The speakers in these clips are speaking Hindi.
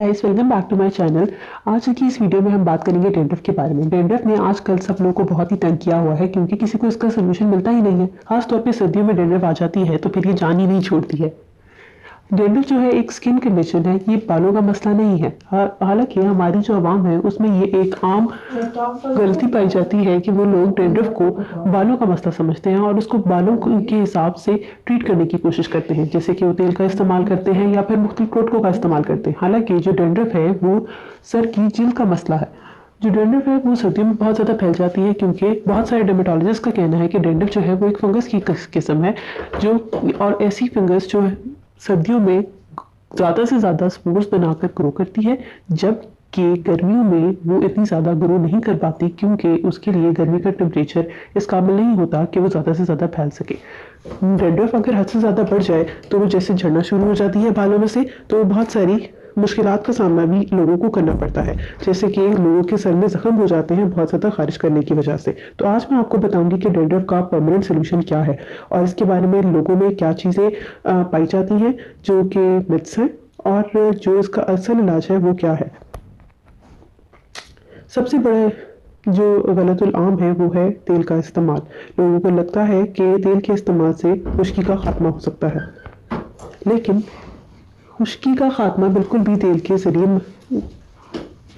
Guys, welcome back to my channel. आज की इस वीडियो में हम बात करेंगे डैंड्रफ के बारे में। डैंड्रफ ने आजकल सब लोगों को बहुत ही तंग किया हुआ है क्योंकि किसी को इसका सोल्यूशन मिलता ही नहीं है। खासतौर पे सर्दियों में डैंड्रफ आ जाती है तो फिर ये जान ही नहीं छोड़ती है। डैंड्रफ जो है एक स्किन कंडीशन है, ये बालों का मसला नहीं है। हालांकि हमारी जो आवाम है उसमें ये एक आम गलती पाई जाती है कि वो लोग डैंड्रफ को बालों का मसला समझते हैं और उसको बालों के हिसाब से ट्रीट करने की कोशिश करते हैं, जैसे कि वो तेल का इस्तेमाल करते हैं या फिर मुख्तलिफ टोटकों का इस्तेमाल करते हैं। हालांकि जो डैंड्रफ है वो सर की जिल्द का मसला है। जो डैंड्रफ है वो सर्दियों में बहुत ज़्यादा फैल जाती है क्योंकि बहुत सारे डर्मेटोलॉजिस्ट का कहना है कि डैंड्रफ जो है वो एक फंगस की किस्म है, जो और ऐसी फंगस जो है सर्दियों में ज़्यादा से ज़्यादा स्पोर्स बनाकर ग्रो करती है, जबकि गर्मियों में वो इतनी ज़्यादा ग्रो नहीं कर पाती क्योंकि उसके लिए गर्मी का टेम्परेचर इस काबिल नहीं होता कि वो ज़्यादा से ज़्यादा फैल सके। डैंड्रफ अगर हद से ज़्यादा बढ़ जाए तो वो जैसे झड़ना शुरू हो जाती है बालों में से, तो बहुत सारी मुश्किलात का सामना भी लोगों को करना पड़ता है, जैसे कि लोगों के सर में जख्म हो जाते हैं बहुत ज़्यादा खारिश करने की वजह से। तो आज मैं आपको बताऊंगी कि डैंड्रफ का परमानेंट सोल्यूशन क्या है और इसके बारे में लोगों में क्या चीज़ें पाई जाती हैं जो कि मिथ्स हैं और जो इसका असल इलाज है वो क्या है। सबसे बड़ा जो गलतुल आम है वो है तेल का इस्तेमाल। लोगों को लगता है कि तेल के इस्तेमाल से खुश्की का खात्मा हो सकता है, लेकिन खुश्की का खात्मा बिल्कुल भी तेल के जरिए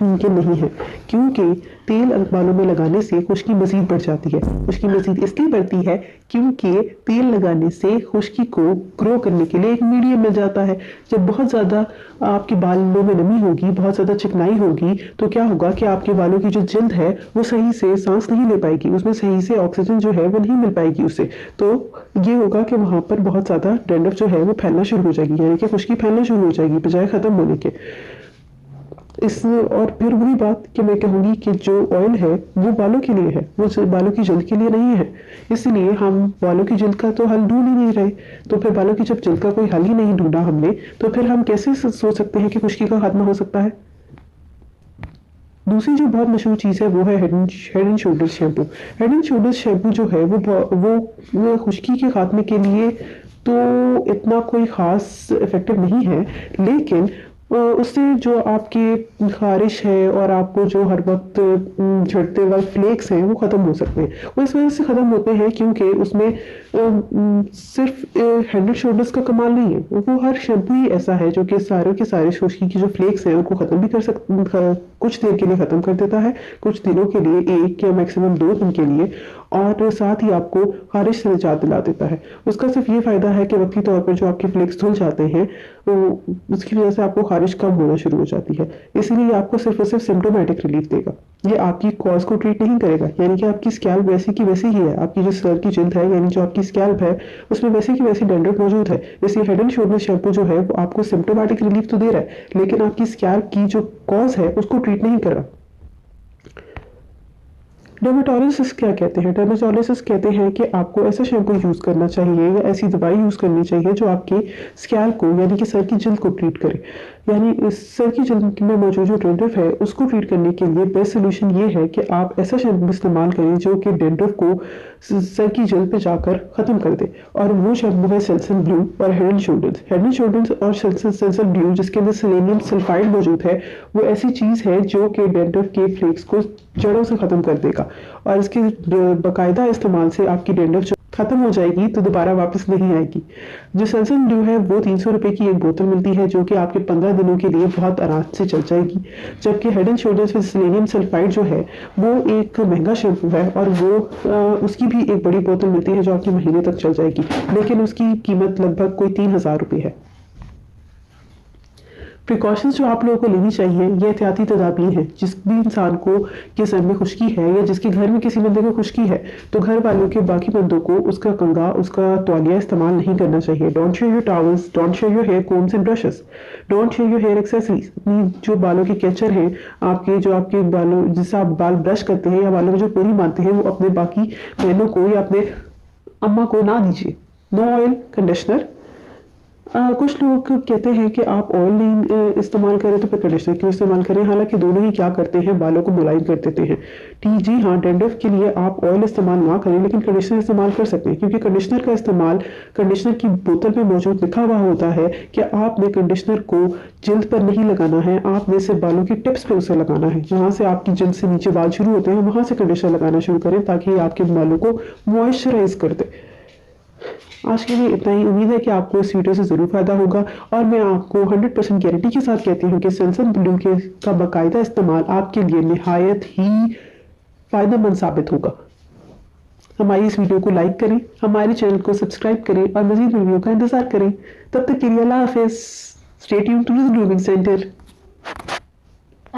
मुमकिन नहीं है, क्योंकि तेल बालों में लगाने से खुश्की मज़ीद बढ़ जाती है। खुश्की मज़ीद इसलिए बढ़ती है क्योंकि तेल लगाने से खुश्की को ग्रो करने के लिए एक मीडियम मिल जाता है। जब बहुत ज़्यादा आपके बालों में नमी होगी, बहुत ज़्यादा चिकनाई होगी, तो क्या होगा कि आपके बालों की जो जिल्द है वो सही से सांस नहीं ले पाएगी, उसमें सही से ऑक्सीजन जो है वो नहीं मिल पाएगी उससे। तो ये होगा कि वहाँ पर बहुत ज़्यादा डैंड्रफ जो है वो फैलना शुरू हो जाएगी, यानी कि खुश्की फैलना शुरू हो जाएगी बजाय ख़त्म होने के। और फिर वही बात कि मैं कहूँगी कि जो ऑयल है वो बालों के लिए है, वो बालों की जल्द के लिए नहीं है। इसलिए हम बालों की जल्द का तो हल ढूंढ ही नहीं रहे। तो फिर बालों की जब जल्द का कोई हल ही नहीं ढूंढा हमने, तो फिर हम कैसे सोच सकते हैं कि खुश्की का खात्मा हो सकता है। दूसरी जो बहुत मशहूर चीज़ है वो है head and shoulders shampoo. Head and shoulders shampoo जो है वो खुश्की के खात्मे के लिए तो इतना कोई ख़ास इफेक्टिव नहीं है, लेकिन उससे जो आपकी खारिश है और आपको जो हर वक्त झड़ते वक्त फ्लेक्स हैं वो ख़त्म हो सकते हैं। वो इस वजह से ख़त्म होते हैं क्योंकि उसमें सिर्फ हेड एंड शोल्डर्स का कमाल नहीं है, वो हर शैम्पू ही ऐसा है जो कि सारे के सारे खुश्की की जो फ्लेक्स हैं उनको ख़त्म भी कर कुछ देर के लिए ख़त्म कर देता है, कुछ दिनों के लिए, 1 या मैक्सिमम 2 दिन के लिए, और साथ ही आपको खारिश से निजात दिला देता है। उसका सिर्फ ये फ़ायदा है कि वक्ती तौर पर जो आपके फ्लेक्स धुल जाते हैं तो उसकी वजह से आपको खारिश कम होना शुरू हो जाती है, इसीलिए आपको सिर्फ और सिर्फ सिम्टोमेटिक रिलीफ देगा। ये आपकी कॉज को ट्रीट नहीं करेगा, यानी कि आपकी स्कैल्प वैसी की वैसी ही है, आपकी जो सर की जिल्द है यानी जो आपकी स्कैल्प है उसमें वैसी की वैसी डैंड्रफ मौजूद है। इसलिए हेड एंड शोल्डर शैम्पू जो है वो आपको सिम्टोमेटिक रिलीफ तो दे रहा है, लेकिन आपकी स्कैल्प की जो कॉज है उसको ट्रीट नहीं कर रहा। डर्मेटोलॉजिस्ट क्या कहते हैं? डर्मेटोलॉजिस्ट कहते हैं कि आपको ऐसा शैम्पू यूज़ करना चाहिए या ऐसी दवाई यूज़ करनी चाहिए जो आपकी स्कैल्प को यानी कि सर की जिल्द को ट्रीट करे। यानी इस सर की जिल्द में मौजूद जो डैंड्रफ है उसको ट्रीट करने के लिए बेस्ट सोल्यूशन ये है कि आप ऐसा शैम्पू इस्तेमाल करें जो कि डैंड्रफ को सर की जिल्द पे जाकर ख़त्म कर दे, और वो शैम्पू है सेंसल ब्लू और head and shoulders. Head and shoulders और सेंसल ब्लू जिसके अंदर सेलेनियम सल्फाइड मौजूद है, वो ऐसी चीज़ है जो कि डैंड्रफ के फ्लेक्स को जड़ों से ख़त्म कर देगा, और इसके बाकायदा इस्तेमाल से आपकी डैंड्रफ जो ख़त्म हो जाएगी तो दोबारा वापस नहीं आएगी। जो सेंसल ब्लू है वो 300 रुपये की एक बोतल मिलती है जो कि आपके 15 दिनों के लिए बहुत आराम से चल जाएगी, जबकि head and shoulders with selenium sulphide जो है वो एक महंगा शैम्पू है और वो उसकी भी एक बड़ी बोतल मिलती है जो आपके महीने तक चल जाएगी, लेकिन उसकी कीमत लगभग कोई 3000 रुपये है। प्रिकॉशंस जो आप लोगों को लेनी चाहिए ये एहतियाती तदाबीर हैं। जिस भी इंसान को के सर में खुश्की है या जिसके घर में किसी बंदे को खुश्की है तो घर वालों के बाकी बंदों को उसका कंघा, उसका तौलिया इस्तेमाल नहीं करना चाहिए। Don't share your towels, don't share your hair combs and brushes, don't share your hair accessories. अपनी जो बालों के कैचर हैं, आपके बालों जिससे आप बाल ब्रश करते हैं या बालों में जो पूरी मारते हैं, वो अपने बाकी बहनों को या अपने अम्मा को ना दीजिए। नो ऑयल कंडीशनर, कुछ लोग कहते हैं कि आप ऑयल नहीं इस्तेमाल करें तो फिर कंडीशनर क्यों इस्तेमाल करें, हालांकि दोनों ही क्या करते हैं, बालों को मुलायम कर देते हैं। ठीक जी हाँ, डैंड्रफ के लिए आप ऑयल इस्तेमाल ना करें लेकिन कंडीशनर इस्तेमाल कर सकते हैं, क्योंकि कंडीशनर का इस्तेमाल, कंडीशनर की बोतल पे मौजूद लिखा हुआ होता है कि आपने कंडीशनर को जल्द पर नहीं लगाना है, आपने सिर्फ बालों की टिप्स पे उसे लगाना है। जहाँ से आपकी जल्द से नीचे बाल शुरू होते हैं वहां से कंडीशनर लगाना शुरू करें ताकि आपके बालों को मॉइस्चराइज कर दे। आज के लिए इतना ही। उम्मीद है कि आपको इस वीडियो से ज़रूर फायदा होगा और मैं आपको 100% गारंटी के साथ कहती हूँ कि सेंसर ब्लू के का बाकायदा इस्तेमाल आपके लिए निहायत ही फ़ायदेमंद साबित होगा। हमारी इस वीडियो को लाइक करें, हमारे चैनल को सब्सक्राइब करें और मज़ीद वीडियो का इंतज़ार करें। तब तक के लिए अल्लाह हाफिज़। Stay tuned to the grooming centre.